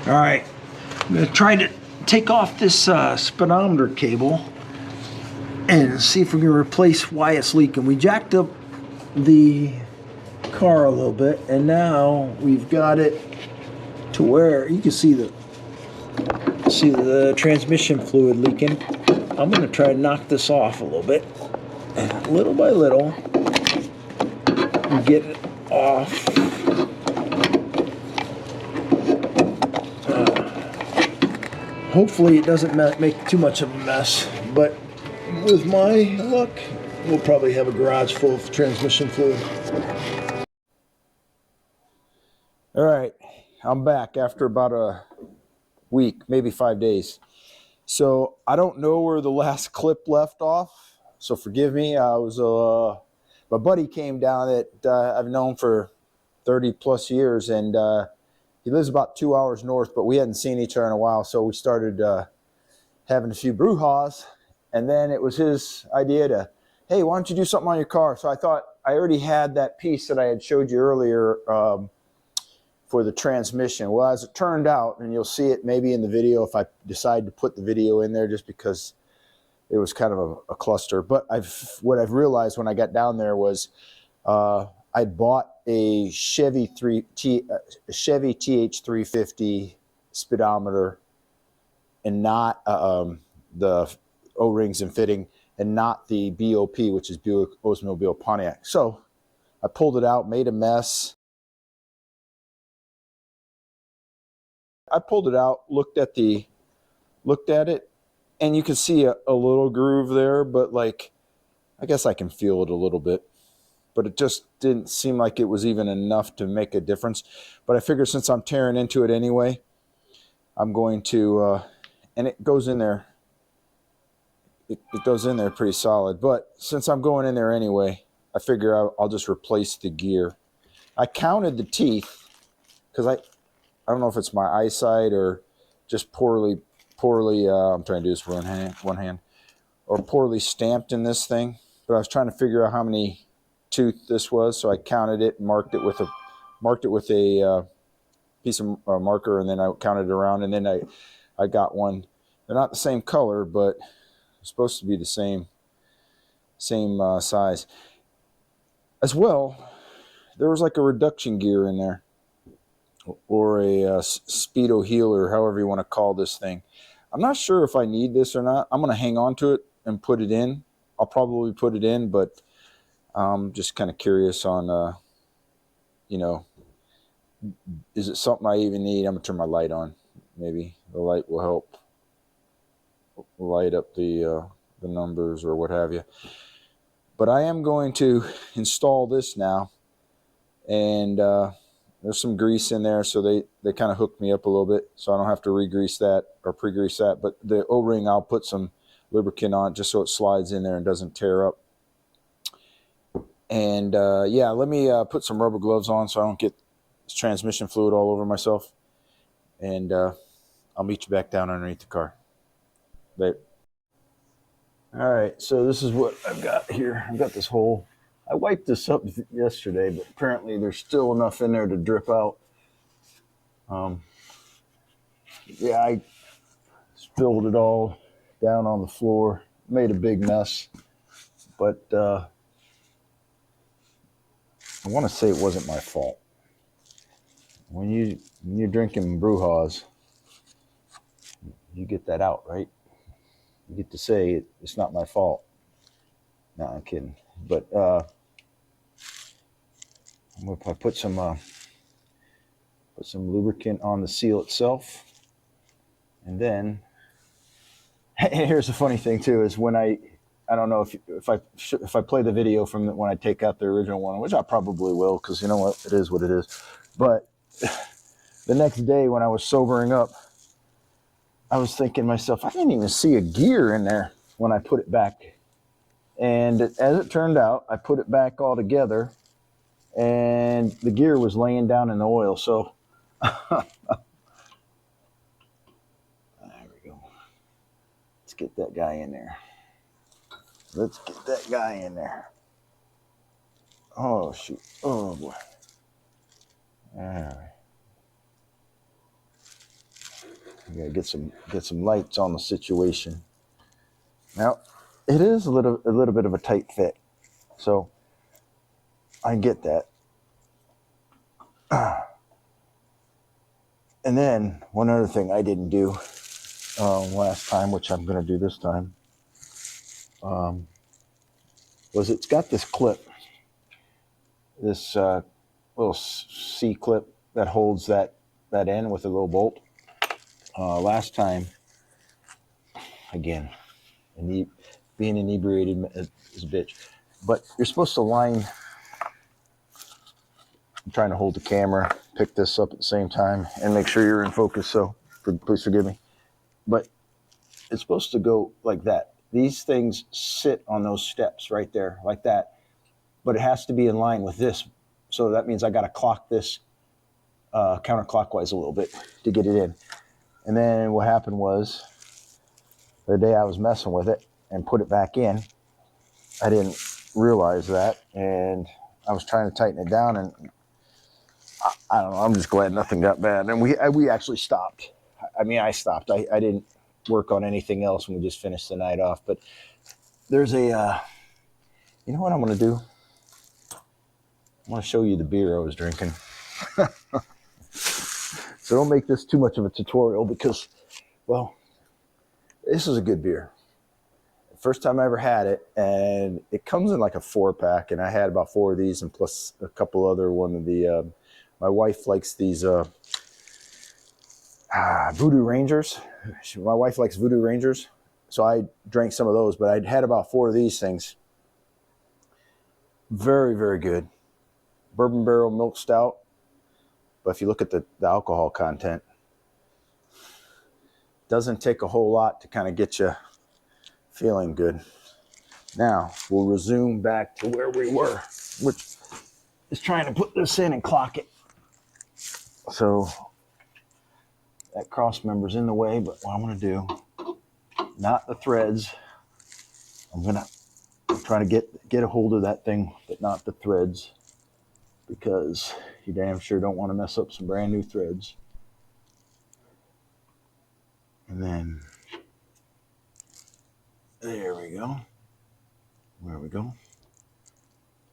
All right, I'm gonna try to take off this speedometer cable and see if we can replace why it's leaking. We jacked up the car a little bit, and now we've got it to where you can see the transmission fluid leaking. I'm gonna try to knock this off a little bit, and little by little, get it off. Hopefully it doesn't make too much of a mess, but with my luck, we'll probably have a garage full of transmission fluid. All right, I'm back after about a week, maybe 5 days. So I don't know where the last clip left off, so forgive me. My buddy came down that I've known for 30 plus years, and he lives about 2 hours north, but we hadn't seen each other in a while, so we started having a few brouhahas, and then it was his idea to, hey, why don't you do something on your car? So I thought I already had that piece that I had showed you earlier for the transmission. Well, as it turned out, and you'll see it maybe in the video if I decide to put the video in there, just because it was kind of a cluster. But what I've realized when I got down there was I bought a Chevy TH350 speedometer, and not the O-rings and fitting, and not the BOP, which is Buick Oldsmobile Pontiac. So I pulled it out, made a mess. I pulled it out, looked at it, and you can see a little groove there, but like, I guess I can feel it a little bit. But it just didn't seem like it was even enough to make a difference. But I figured since I'm tearing into it anyway, I'm going to, and it goes in there. It goes in there pretty solid. But since I'm going in there anyway, I figure I'll just replace the gear. I counted the teeth because I don't know if it's my eyesight or just poorly. I'm trying to do this with one hand, or poorly stamped in this thing. But I was trying to figure out how many tooth this was, so I counted it and marked it with a piece of marker, and then I counted it around, and then I got one. They're not the same color, but it's supposed to be the same size as well. There was like a reduction gear in there, or a speedo healer, however you want to call this thing. I'm not sure if I need this or not. I'm going to hang on to it and put it in. I'll probably put it in, but I'm just kind of curious on, is it something I even need? I'm going to turn my light on. Maybe the light will help light up the numbers or what have you. But I am going to install this now, and there's some grease in there, so they kind of hooked me up a little bit, so I don't have to re-grease that or pre-grease that. But the O-ring, I'll put some lubricant on just so it slides in there and doesn't tear up. And yeah, let me put some rubber gloves on so I don't get transmission fluid all over myself. And I'll meet you back down underneath the car. Later. All right, so this is what I've got here. I've got this hole. I wiped this up yesterday, but apparently there's still enough in there to drip out. Yeah, I spilled it all down on the floor, made a big mess, but I want to say it wasn't my fault. When you're drinking brouhahas, you get that out, right? You get to say it's not my fault. No, I'm kidding. But if I put some lubricant on the seal itself, and then here's the funny thing too, is when I don't know if I play the video from when I take out the original one, which I probably will, because you know what, it is what it is. But the next day when I was sobering up, I was thinking to myself, I didn't even see a gear in there when I put it back. And as it turned out, I put it back all together, and the gear was laying down in the oil. So there we go. Let's get that guy in there. Let's get that guy in there. Oh, shoot. Oh, boy. All right. I gotta get some lights on the situation. Now, it is a little bit of a tight fit, so I get that. And then one other thing I didn't do last time, which I'm going to do this time, was it's got this clip, this little C clip that holds that end with a little bolt. Last time, again, being inebriated is a bitch, but you're supposed to line. I'm trying to hold the camera, pick this up at the same time, and make sure you're in focus, so please forgive me. But it's supposed to go like that. These things sit on those steps right there, like that. But it has to be in line with this. So that means I got to clock this counterclockwise a little bit to get it in. And then what happened was, the day I was messing with it and put it back in, I didn't realize that. And I was trying to tighten it down, and I don't know, I'm just glad nothing got bad. And we actually stopped. I mean, I stopped. I didn't work on anything else when we just finished the night off. But there's a, you know what I'm going to do? I want to show you the beer I was drinking. So don't make this too much of a tutorial because, well, this is a good beer. First time I ever had it, and it comes in like a 4-pack, and I had about 4 of these and plus a couple other one of the, my wife likes these Voodoo Rangers. My wife likes Voodoo Rangers, so I drank some of those, but I'd had about 4 of these things. Very, very good. Bourbon barrel milk stout. But if you look at the alcohol content, doesn't take a whole lot to kind of get you feeling good. Now, we'll resume back to where we were, which is trying to put this in and clock it. So that cross member's in the way, but what I'm going to do, not the threads. I'm going to try to get a hold of that thing, but not the threads, because you damn sure don't want to mess up some brand new threads. And then, there we go. There we go.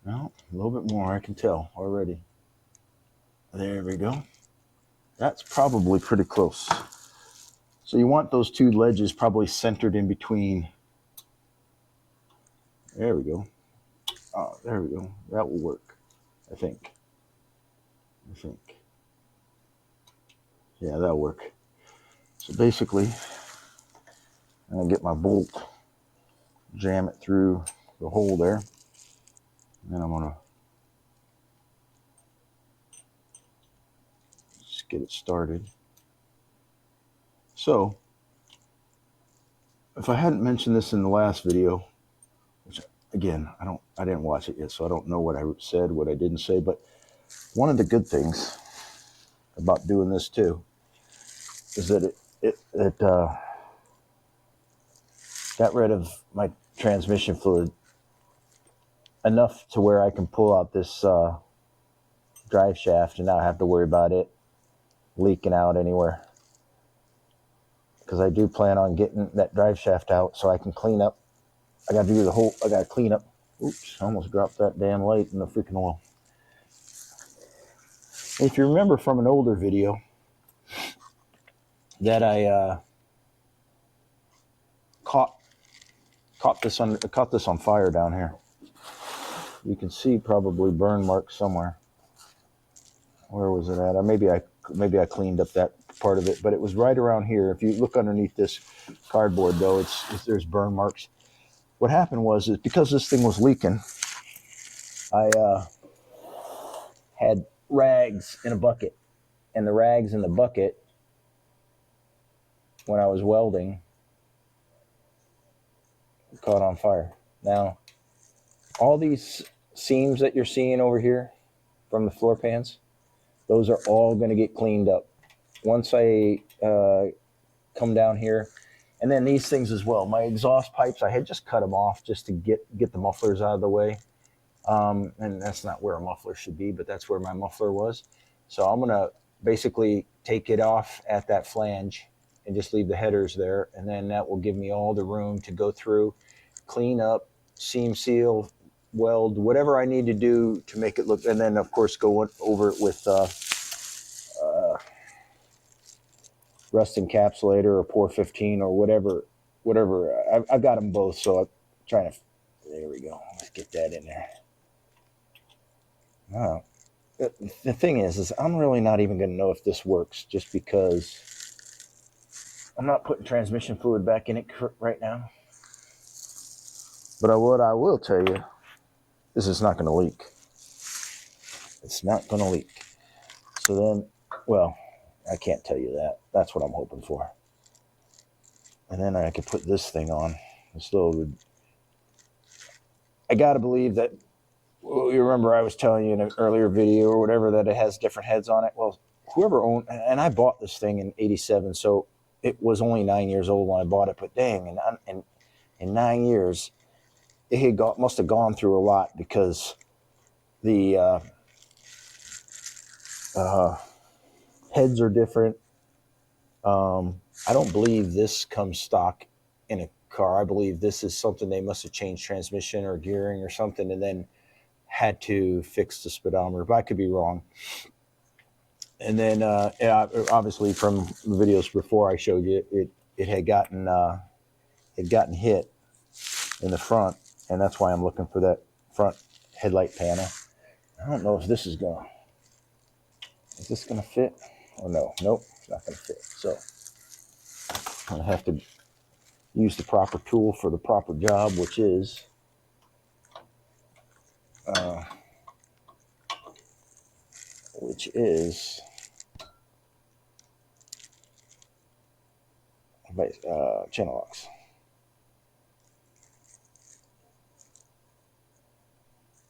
Well, a little bit more, I can tell already. There we go. That's probably pretty close. So you want those 2 ledges probably centered in between. There we go. Oh, there we go. That will work, I think. Yeah, that'll work. So basically, I'm going to get my bolt, jam it through the hole there, and then I'm going to just get it started. So, if I hadn't mentioned this in the last video, which again, I didn't watch it yet, so I don't know what I said, what I didn't say, but one of the good things about doing this too is that it got rid of my transmission fluid enough to where I can pull out this drive shaft and not have to worry about it leaking out anywhere. Because I do plan on getting that drive shaft out so I can clean up. I got to clean up. Oops, I almost dropped that damn light in the freaking oil. If you remember from an older video that I caught this on fire down here. You can see probably burn marks somewhere. Where was it at? Maybe I cleaned up that part of it, but it was right around here. If you look underneath this cardboard, though, there's burn marks. What happened was because this thing was leaking, I had rags in a bucket, and the rags in the bucket, when I was welding, caught on fire. Now, all these seams that you're seeing over here from the floor pans, those are all going to get cleaned up once I come down here. And then these things as well. My exhaust pipes, I had just cut them off just to get the mufflers out of the way. And that's not where a muffler should be, but that's where my muffler was. So I'm going to basically take it off at that flange and just leave the headers there. And then that will give me all the room to go through, clean up, seam seal, weld, whatever I need to do to make it look. And then, of course, go over it with rust encapsulator or Pour 15 or whatever. I've got them both, so I'm trying to. There we go. Let's get that in there. Oh. The thing is I'm really not even going to know if this works, just because I'm not putting transmission fluid back in it right now. But what I will tell you is it's not going to leak. It's not going to leak. So then, well, I can't tell you that. That's what I'm hoping for. And then I could put this thing on. This little. I got to believe that. Well, you remember I was telling you in an earlier video or whatever that it has different heads on it. Well, whoever owned, and I bought this thing in '87, so it was only 9 years old when I bought it. But dang, in 9 years, it had must have gone through a lot, because the heads are different. I don't believe this comes stock in a car. I believe this is something they must have changed transmission or gearing or something, and then had to fix the speedometer, but I could be wrong. And then obviously from the videos before I showed you, it had gotten hit in the front, and that's why I'm looking for that front headlight panel. I don't know if this is gonna fit? Oh no, nope, it's not gonna fit. So I'm gonna have to use the proper tool for the proper job, which is channel locks.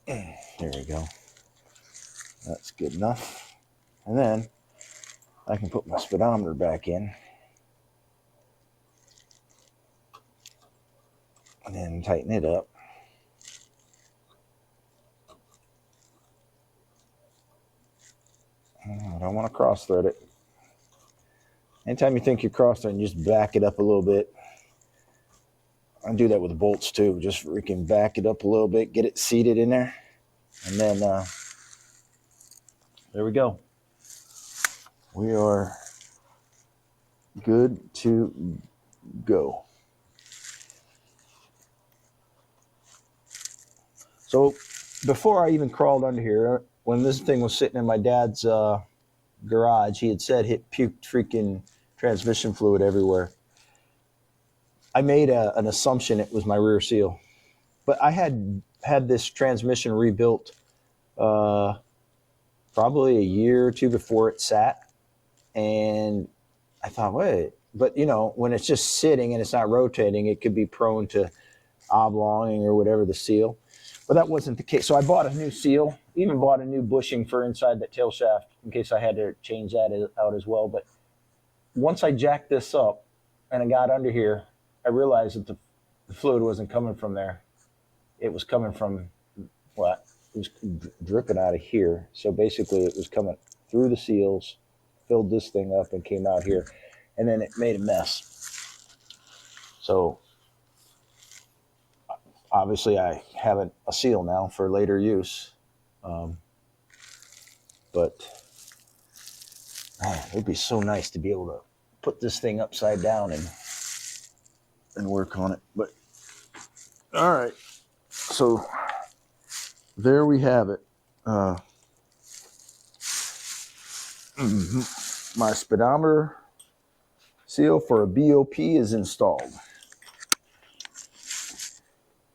There we go. That's good enough. And then I can put my speedometer back in and then tighten it up. I don't want to cross thread it. Anytime you think you're cross threading, just back it up a little bit. I do that with the bolts too. Just freaking back it up a little bit, get it seated in there, and then there we go. We are good to go. So before I even crawled under here, when this thing was sitting in my dad's garage, he had said it puked freaking transmission fluid everywhere. I made an assumption it was my rear seal, but I had this transmission rebuilt probably a year or two before it sat, and I thought, wait, but you know, when it's just sitting and it's not rotating, it could be prone to oblonging or whatever the seal. But that wasn't the case. So I bought a new seal, even bought a new bushing for inside that tail shaft in case I had to change that out as well. But once I jacked this up and I got under here, I realized that the fluid wasn't coming from there. It was coming from, what? It was dripping out of here. So basically it was coming through the seals, filled this thing up and came out here. And then it made a mess. So obviously I have a seal now for later use. But man, it'd be so nice to be able to put this thing upside down and work on it. But all right, so there we have it. My speedometer seal for a BOP is installed.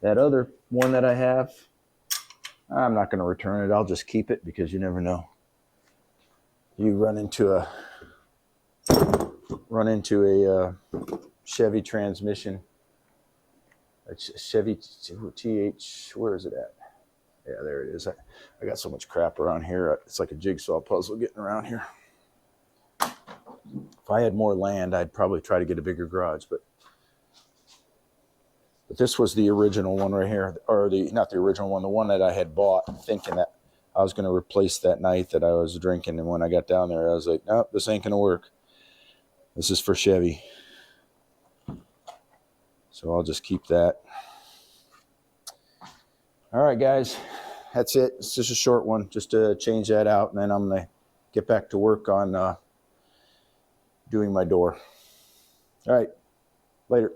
That other one that I have, I'm not going to return it. I'll just keep it, because you never know. You run into a Chevy transmission. A Chevy TH, where is it at? Yeah, there it is. I got so much crap around here. It's like a jigsaw puzzle getting around here. If I had more land, I'd probably try to get a bigger garage, but this was the original one right here, or not the original one, the one that I had bought, thinking that I was going to replace that night that I was drinking. And when I got down there, I was like, nope, this ain't going to work. This is for Chevy. So I'll just keep that. All right, guys, that's it. It's just a short one, just to change that out, and then I'm gonna get back to work on doing my door. All right, later.